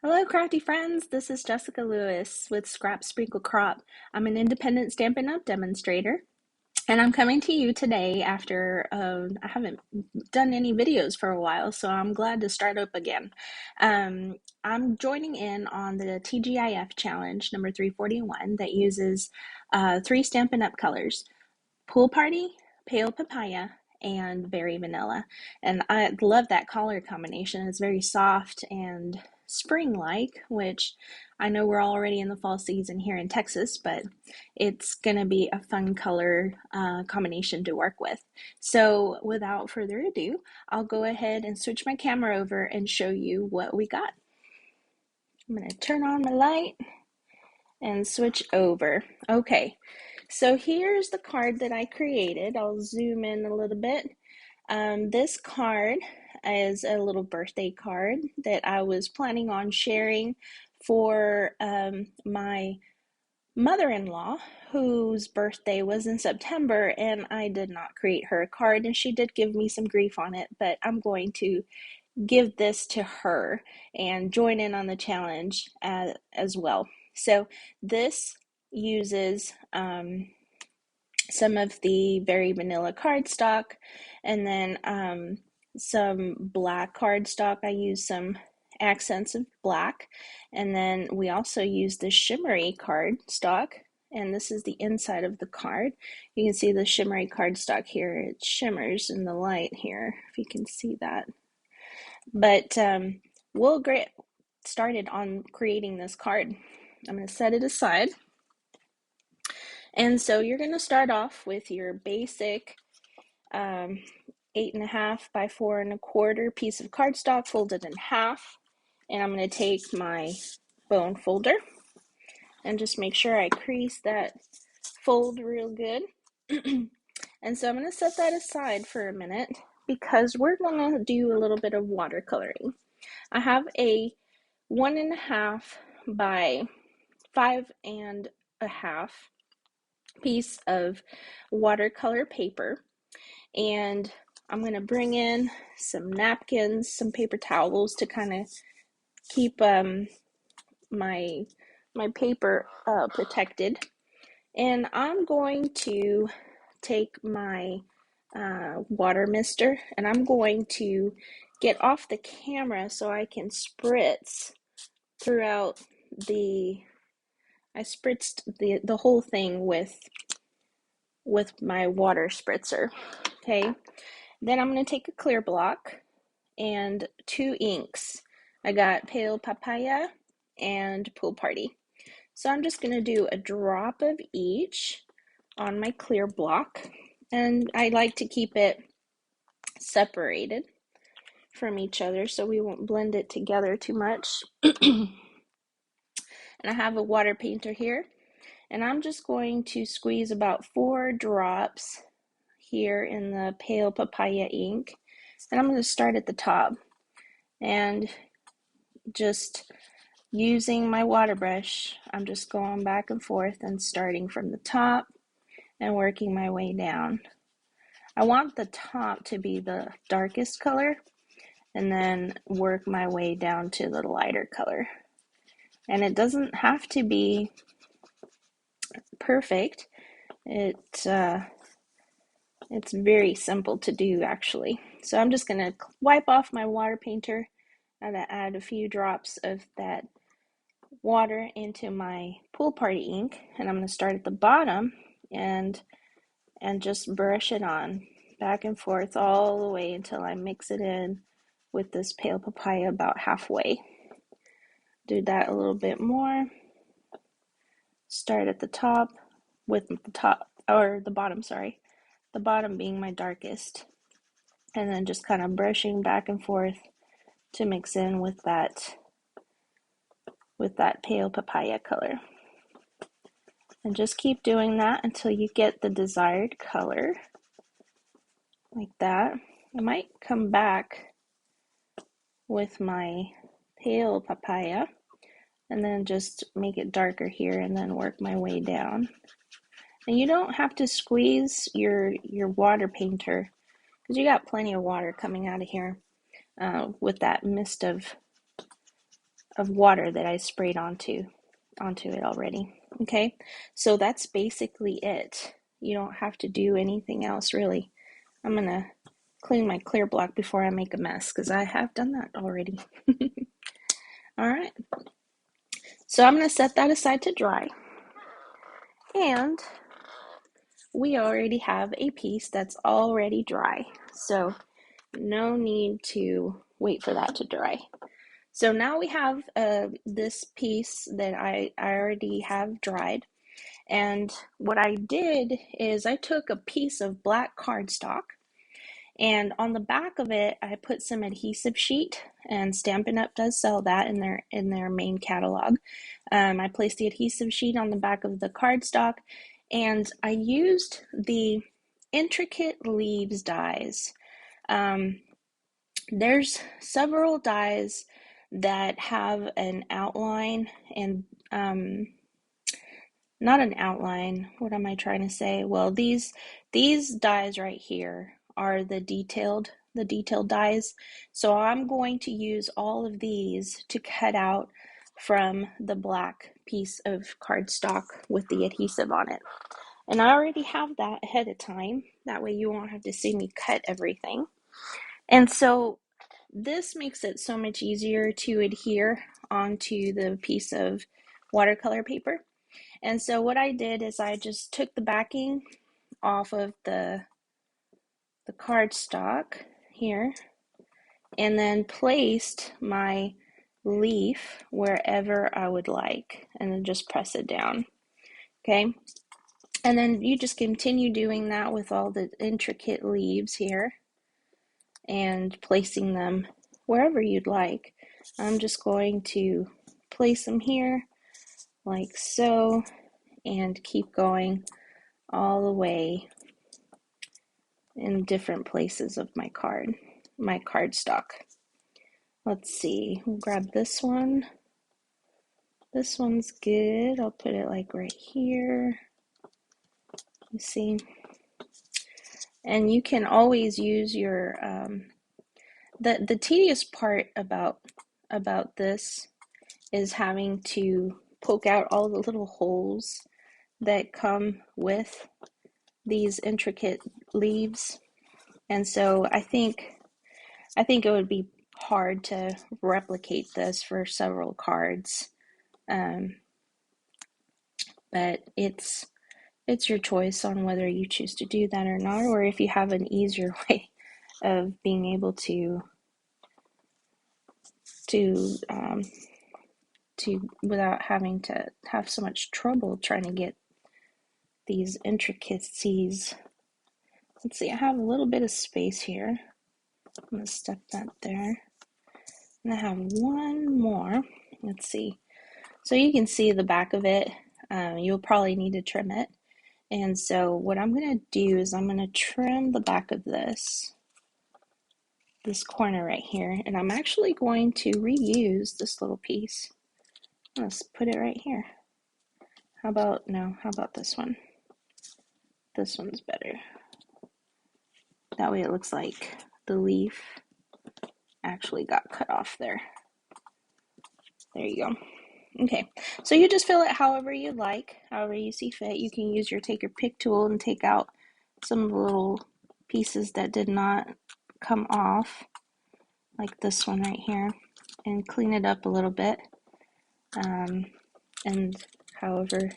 Hello, crafty friends. This is Jessica Lewis with Scrap Sprinkle Crop. I'm an independent Stampin' Up! Demonstrator, and I'm coming to you today after I haven't done any videos for a while, so I'm glad to start up again. I'm joining in on the TGIF challenge number 341 that uses three Stampin' Up! Colors: Pool Party, Pale Papaya, and Berry Vanilla. And I love that color combination. It's very soft and spring-like, which I know we're already in the fall season here in Texas, but it's going to be a fun color combination to work with. So without further ado, I'll go ahead and switch my camera over and show you what we got. I'm going to turn on my light and switch over. Okay, so here's the card that I created. I'll zoom in a little bit. This card is a little birthday card that I was planning on sharing for my mother-in-law, whose birthday was in September, and I did not create her a card, and she did give me some grief on it, but I'm going to give this to her and join in on the challenge as well. So this uses some of the Very Vanilla cardstock, and then some black cardstock. I use some accents of black, and then we also use the shimmery cardstock, and this is the inside of the card. You can see the shimmery cardstock here. It shimmers in the light here, if you can see that. But we'll get started on creating this card. I'm going to set it aside. And so you're going to start off with your basic 8.5 by 4.25 piece of cardstock folded in half. And I'm going to take my bone folder and just make sure I crease that fold real good. And so I'm going to set that aside for a minute because we're going to do a little bit of watercoloring. I have a 1.5 by 5.5 piece of watercolor paper, and I'm going to bring in some napkins, some paper towels to kind of keep my paper protected. And I'm going to take my water mister, and I'm going to get off the camera so I can spritz throughout I spritzed the whole thing with my water spritzer. Okay, then I'm going to take a clear block and 2 inks. I got Pale Papaya and Pool Party. So I'm just going to do a drop of each on my clear block, and I like to keep it separated from each other so we won't blend it together too much. And I have a water painter here, and I'm just going to squeeze about 4 drops here in the Pale Papaya ink, and I'm going to start at the top and just using my water brush, I'm just going back and forth and starting from the top and working my way down. I want the top to be the darkest color and then work my way down to the lighter color. And it doesn't have to be perfect. It's very simple to do, actually. So I'm just going to wipe off my water painter and add a few drops of that water into my Pool Party ink, and I'm going to start at the bottom and just brush it on back and forth all the way until I mix it in with this Pale Papaya about halfway. Do that a little bit more. Start at the top with the bottom, sorry. The bottom being my darkest. And then just kind of brushing back and forth to mix in with that Pale Papaya color. And just keep doing that until you get the desired color, like that. I might come back with my Pale Papaya and then just make it darker here and then work my way down. And you don't have to squeeze your water painter because you got plenty of water coming out of here with that mist of water that I sprayed onto it already. Okay, so that's basically it. You don't have to do anything else really. I'm gonna clean my clear block before I make a mess because I have done that already. All right, so I'm gonna set that aside to dry, and we already have a piece that's already dry, so no need to wait for that to dry. So now we have this piece that I already have dried. And what I did is I took a piece of black cardstock, and on the back of it I put some adhesive sheet, and Stampin' Up! Does sell that in their main catalog. I placed the adhesive sheet on the back of the cardstock, and I used the intricate leaves dies. There's several dies that have an outline and not an outline. What am I trying to say? Well, these dies right here are the detailed dies. So I'm going to use all of these to cut out from the black piece of cardstock with the adhesive on it. And I already have that ahead of time. That way you won't have to see me cut everything. And so this makes it so much easier to adhere onto the piece of watercolor paper. And so what I did is I just took the backing off of the cardstock here and then placed my leaf wherever I would like, and then just press it down. Okay, and then you just continue doing that with all the intricate leaves here and placing them wherever you'd like. I'm just going to place them here like so and keep going all the way in different places of my cardstock. Let's see, we'll grab this one. This one's good. I'll put it like right here. You see? And you can always use your, the tedious part about this is having to poke out all the little holes that come with these intricate leaves. And so I think it would be hard to replicate this for several cards. But it's your choice on whether you choose to do that or not, or if you have an easier way of being able to without having to have so much trouble trying to get these intricacies. Let's see, I have a little bit of space here. I'm going to step that there. And I have one more. Let's see. So you can see the back of it. You'll probably need to trim it. And so what I'm going to do is I'm going to trim the back of this corner right here. And I'm actually going to reuse this little piece. Let's put it right here. How about this one? This one's better. That way it looks like the leaf actually got cut off there. There you go. Okay, so you just fill it however you like, however you see fit. You can use your take your pick tool and take out some of the little pieces that did not come off, like this one right here, and clean it up a little bit, and however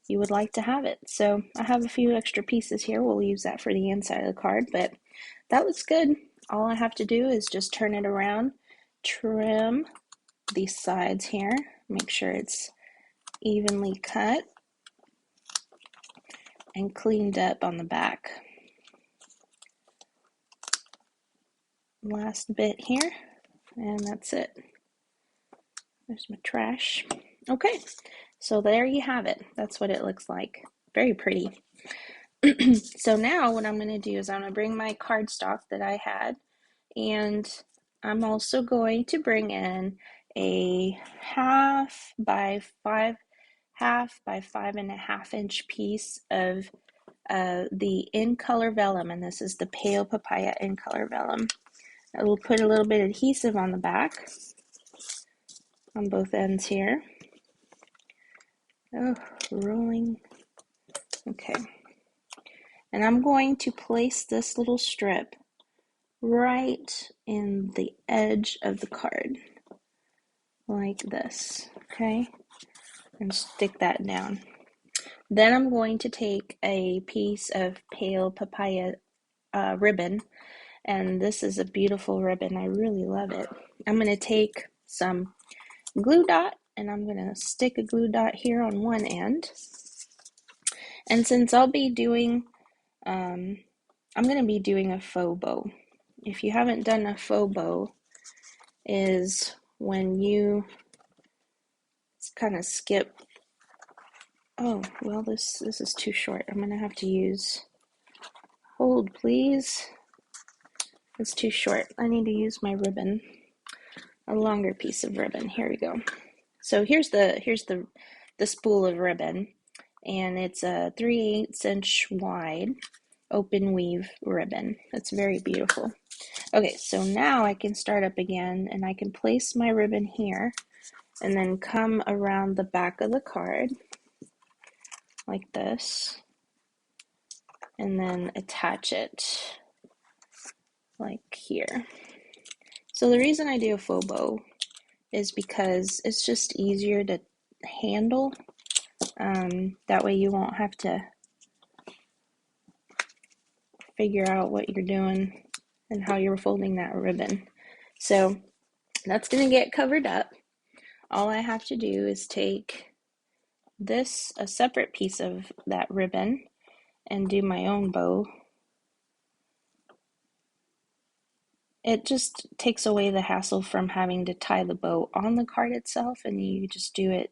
you would like to have it. So I have a few extra pieces here. We'll use that for the inside of the card, but that looks good. All I have to do is just turn it around, trim these sides here, make sure it's evenly cut and cleaned up on the back. Last bit here, and that's it. There's my trash. Okay, so there you have it. That's what it looks like. Very pretty. So now what I'm going to do is I'm going to bring my cardstock that I had, and I'm also going to bring in a 1/2 by 5.5 inch piece of the in color vellum, and this is the pale papaya in color vellum. I will put a little bit of adhesive on the back, on both ends here. Oh, rolling. Okay. And I'm going to place this little strip right in the edge of the card, like this, okay? And stick that down. Then I'm going to take a piece of pale papaya ribbon, and this is a beautiful ribbon. I really love it. I'm going to take some glue dot, and I'm going to stick a glue dot here on one end. And since I'll be doing, I'm going to be doing a faux bow. If you haven't done a faux bow, is when you kind of skip. Oh, well, this is too short. I'm going to have to use, hold please. It's too short. I need to use my ribbon, a longer piece of ribbon. Here we go. So here's the spool of ribbon, and it's a 3/8 inch wide open weave ribbon. It's very beautiful. Okay, so now I can start up again, and I can place my ribbon here and then come around the back of the card like this, and then attach it like here. So the reason I do a faux bow is because it's just easier to handle. That way you won't have to figure out what you're doing and how you're folding that ribbon. So that's going to get covered up. All I have to do is take this, a separate piece of that ribbon, and do my own bow. It just takes away the hassle from having to tie the bow on the card itself, and you just do it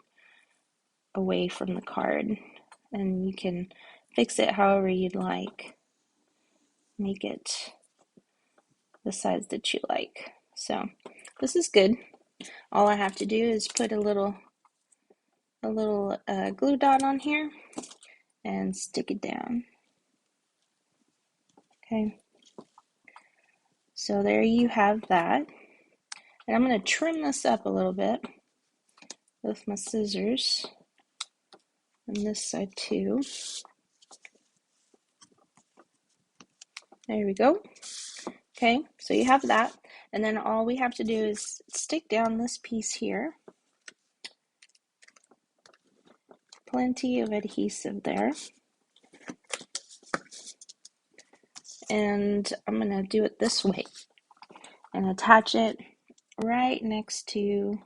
away from the card, and you can fix it however you'd like. Make it the size that you like. So this is good. All I have to do is put a little glue dot on here and stick it down. Okay, so there you have that. And I'm going to trim this up a little bit with my scissors on this side too. There we go. Okay, so you have that, and then all we have to do is stick down this piece here. Plenty of adhesive there. And I'm going to do it this way and attach it right next to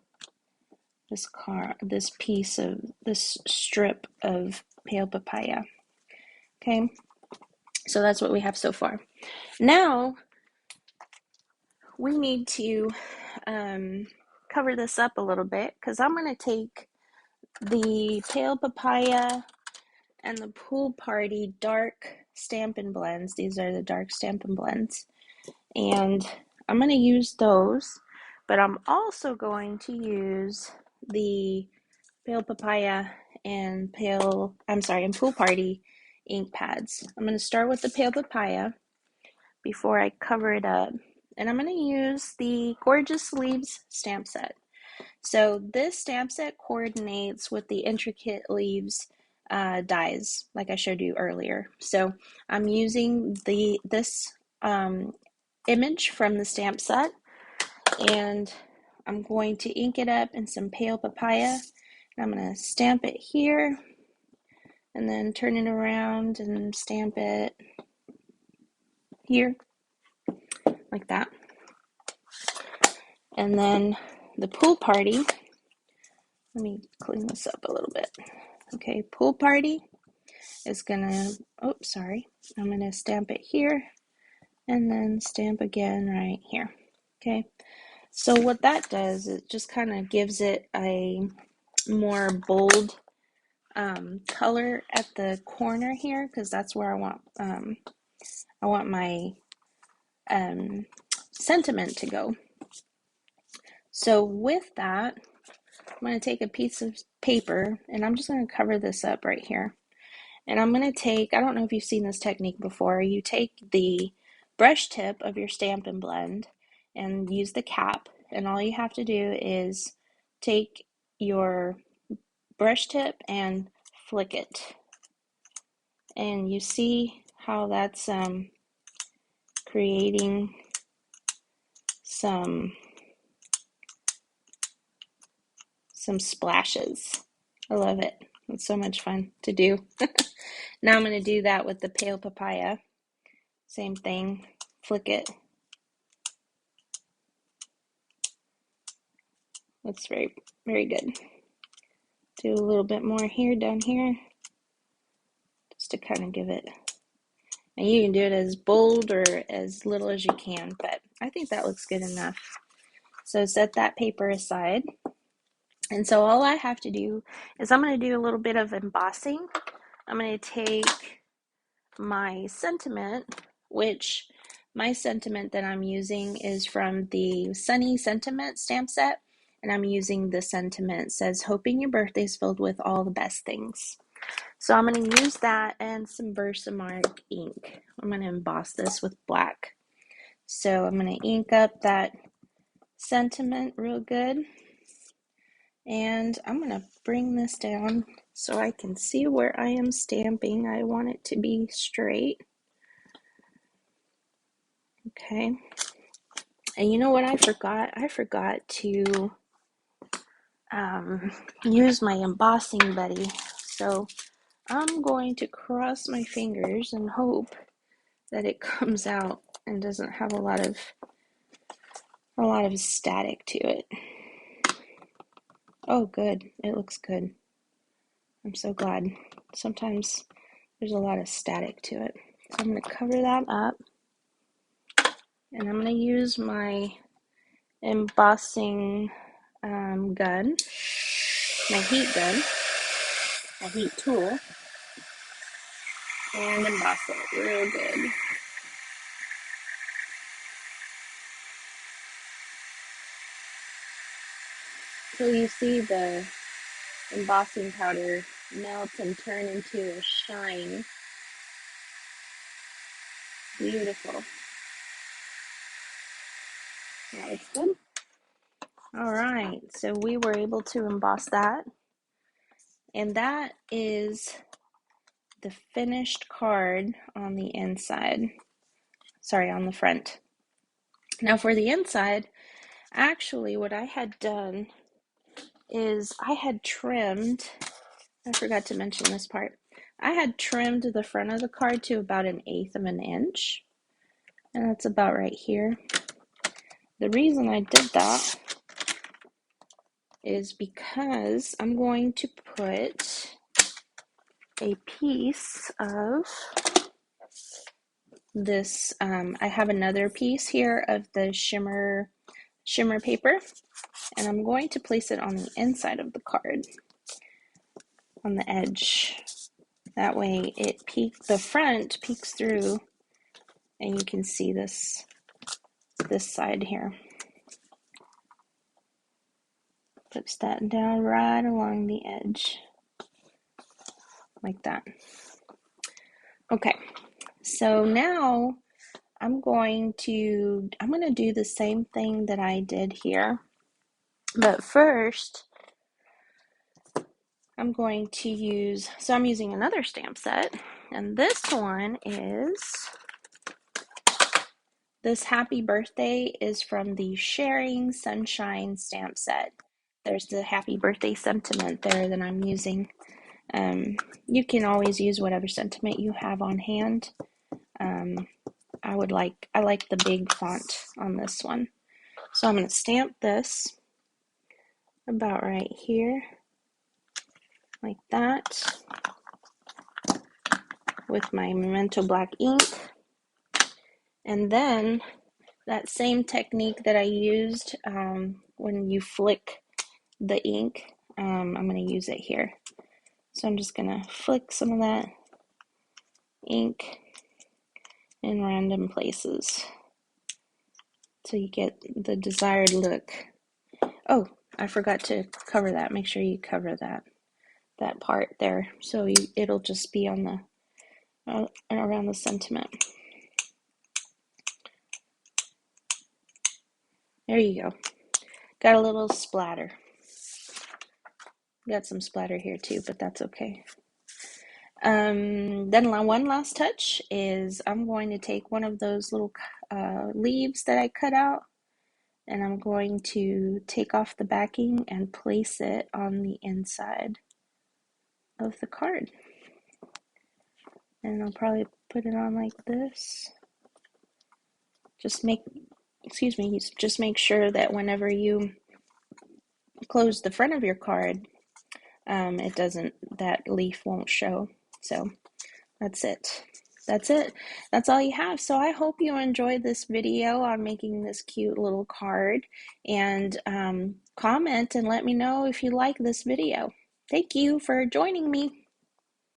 this piece of this strip of pale papaya. Okay, so that's what we have so far. Now we need to cover this up a little bit, because I'm going to take the pale papaya and the Pool Party dark Stampin' Blends. These are the dark Stampin' Blends, and I'm going to use those, but I'm also going to use the pale papaya and Pool Party ink pads. I'm going to start with the pale papaya before I cover it up, and I'm going to use the Gorgeous Leaves stamp set. So this stamp set coordinates with the Intricate Leaves dies, like I showed you earlier. So I'm using this image from the stamp set, and I'm going to ink it up in some pale papaya. And I'm going to stamp it here, and then turn it around and stamp it here, like that. And then the Pool Party, let me clean this up a little bit. Okay, Pool Party is gonna, I'm gonna stamp it here, and then stamp again right here. Okay, so what that does, it just kind of gives it a more bold color at the corner here, because that's where I want my sentiment to go. So with that, I'm going to take a piece of paper, and I'm just going to cover this up right here. And I'm going to take, I don't know if you've seen this technique before, you take the brush tip of your Stampin' Blend and use the cap, and all you have to do is take your brush tip and flick it. And you see how that's creating some splashes. I love it. It's so much fun to do. Now I'm going to do that with the pale papaya. Same thing. Flick it. Looks very, very good. Do a little bit more here, down here, just to kind of give it. And you can do it as bold or as little as you can, but I think that looks good enough. So set that paper aside. And so all I have to do is I'm going to do a little bit of embossing. I'm going to take my sentiment, which my sentiment that I'm using is from the Sunny Sentiment stamp set. And I'm using the sentiment, it says, hoping your birthday's filled with all the best things. So I'm going to use that and some Versamark ink. I'm going to emboss this with black. So I'm going to ink up that sentiment real good. And I'm going to bring this down so I can see where I am stamping. I want it to be straight. Okay. And you know what I forgot? I forgot to use my embossing buddy. So I'm going to cross my fingers and hope that it comes out and doesn't have a lot of static to it. Oh, good. It looks good. I'm so glad. Sometimes there's a lot of static to it. So I'm going to cover that up. And I'm going to use my embossing gun, my heat gun, a heat tool, and emboss it real good. So you see the embossing powder melt and turn into a shine. Beautiful. That looks good. All right, so we were able to emboss that. And that is the finished card on the inside. Sorry, on the front. Now for the inside, actually what I had done is I had trimmed, I forgot to mention this part, I had trimmed the front of the card to about 1/8 of an inch. And that's about right here. The reason I did that is because I'm going to put a piece of this, I have another piece here of the shimmer paper, and I'm going to place it on the inside of the card, on the edge. That way the front peeks through and you can see this side here. Puts that down right along the edge, like that. Okay, so now I'm going to do the same thing that I did here, but first I'm going to use, so I'm using another stamp set, and this one is, this Happy Birthday is from the Sharing Sunshine stamp set. There's the Happy Birthday sentiment there that I'm using. You can always use whatever sentiment you have on hand. I like the big font on this one. So I'm going to stamp this about right here, like that, with my Memento Black ink. And then that same technique that I used when you flick the ink, I'm going to use it here. So I'm just going to flick some of that ink in random places so you get the desired look. Oh, I forgot to cover that. Make sure you cover that part there, so it'll just be on the around the sentiment. There you go. Got a little splatter. Got some splatter here too, but that's okay. Then one last touch is I'm going to take one of those little leaves that I cut out, and I'm going to take off the backing and place it on the inside of the card. And I'll probably put it on like this. Just make sure that whenever you close the front of your card, that leaf won't show. So that's it. That's all you have. So I hope you enjoyed this video on making this cute little card, and comment and let me know if you like this video. Thank you for joining me.